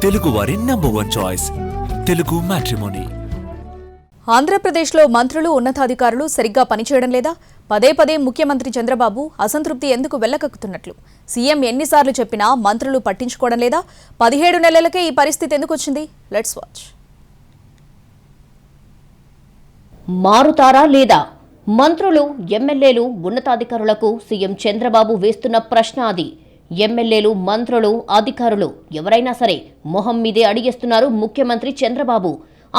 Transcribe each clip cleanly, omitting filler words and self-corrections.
తెలుగువారి number 1 choice Telugu matrimony. ఆంధ్రప్రదేశ్లో మంత్రులు ఉన్నతాధికారులు సరిగ్గా పనిచేయడం లేదా? పదే పదే ముఖ్యమంత్రి చంద్రబాబు అసంతృప్తి ఎందుకు వెళ్లకక్కుతున్నట్లు సీఎం ఎన్నిసార్లు చెప్పినా మంత్రులు పట్టించుకోవడం లేదా? 17 నెలలకే ఈ పరిస్థితి ఎందుకు వచ్చింది? Let's watch. మారుతారా లేదా? మంత్రులు, ఎమ్మెల్యేలు, ఉన్నతాధికారులకు సీఎం చంద్రబాబు వేస్తున్న ప్రశ్న అది. ఎమ్మెల్యేలు, మంత్రులు, అధికారులు ఎవరైనా సరే మొహం మీదే అడిగేస్తున్నారు ముఖ్యమంత్రి చంద్రబాబు.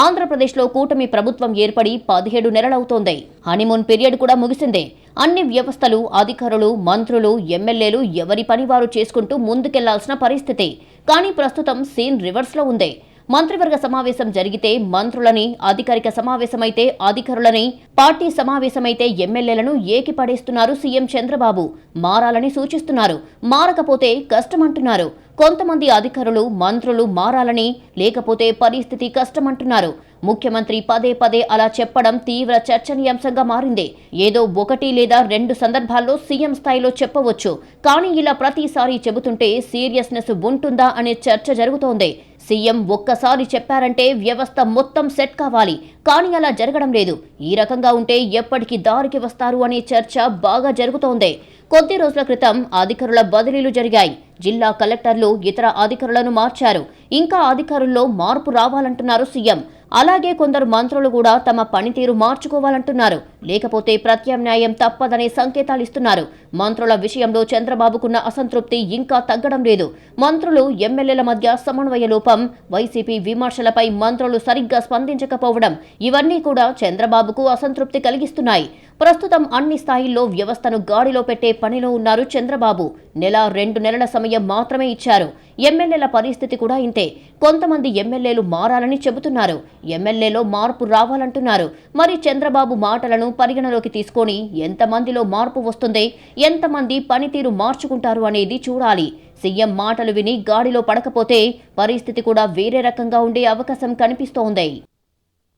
ఆంధ్రప్రదేశ్లో కూటమి ప్రభుత్వం ఏర్పడి 17 నెలలవుతోంది. హనీమూన్ పీరియడ్ కూడా ముగిసిందే. అన్ని వ్యవస్థలు, అధికారులు, మంత్రులు, ఎమ్మెల్యేలు ఎవరి పని వారు చేసుకుంటూ ముందుకెళ్లాల్సిన పరిస్థితి. కానీ ప్రస్తుతం సీన్ రివర్స్లో ఉంది. మంత్రివర్గ సమావేశం జరిగితే మంత్రులని, అధికారిక సమావేశమైతే అధికారులని, పార్టీ సమావేశమైతే ఎమ్మెల్యేలను ఏకిపడేస్తున్నారు సీఎం చంద్రబాబు. మారాలని సూచిస్తున్నారు. మారకపోతే కష్టమంటున్నారు. కొంతమంది అధికారులు, మంత్రులు మారాలని, లేకపోతే పరిస్థితి కష్టమంటున్నారు. ముఖ్యమంత్రి పదే పదే అలా చెప్పడం తీవ్ర చర్చనీయాంశంగా మారింది. ఏదో 1 లేదా 2 సందర్భాల్లో సీఎం స్థాయిలో చెప్పవచ్చు. కానీ ఇలా ప్రతిసారి చెబుతుంటే సీరియస్నెస్ ఉంటుందా అనే చర్చ జరుగుతోంది. సీఎం ఒక్కసారి చెప్పారంటే వ్యవస్థ మొత్తం సెట్ కావాలి. కానీ అలా జరగడం లేదు. ఈ రకంగా ఉంటే ఎప్పటికి దారికి వస్తారు అనే చర్చ బాగా జరుగుతోంది. కొద్ది రోజుల క్రితం అధికారుల బదిలీలు జరిగాయి. జిల్లా కలెక్టర్లు ఇతర అధికారులను మార్చారు. ఇంకా అధికారుల్లో మార్పు రావాలంటున్నారు సీఎం. అలాగే కొందరు మంత్రులు కూడా తమ పనితీరు మార్చుకోవాలంటున్నారు. లేకపోతే ప్రత్యామ్నాయం తప్పదనే సంకేతాలు ఇస్తున్నారు. మంత్రుల విషయంలో చంద్రబాబుకున్న అసంతృప్తి ఇంకా తగ్గడం లేదు. మంత్రులు, ఎమ్మెల్యేల మధ్య సమన్వయ లోపం, వైసీపీ విమర్శలపై మంత్రులు సరిగ్గా స్పందించకపోవడం ఇవన్నీ కూడా చంద్రబాబుకు అసంతృప్తి కలిగిస్తున్నాయి. ప్రస్తుతం అన్ని స్థాయిల్లో వ్యవస్థను గాడిలో పెట్టే పనిలో ఉన్నారు చంద్రబాబు. 1-2 నెలల సమయం మాత్రమే ఇచ్చారు. ఎమ్మెల్యేల పరిస్థితి కూడా ఇంతే. కొంతమంది ఎమ్మెల్యేలు మారాలని చెబుతున్నారు. ఎమ్మెల్యేలో మార్పు రావాలంటున్నారు. మరి చంద్రబాబు మాటలను పరిగణలోకి తీసుకొని ఎంతమందిలో మార్పు వస్తుంది, ఎంతమంది పనితీరు మార్చుకుంటారు అనేది చూడాలి. సీఎం మాటలు విని గాడిలో పడకపోతే పరిస్థితి కూడా వేరే రకంగా ఉండే అవకాశం కనిపిస్తోంది.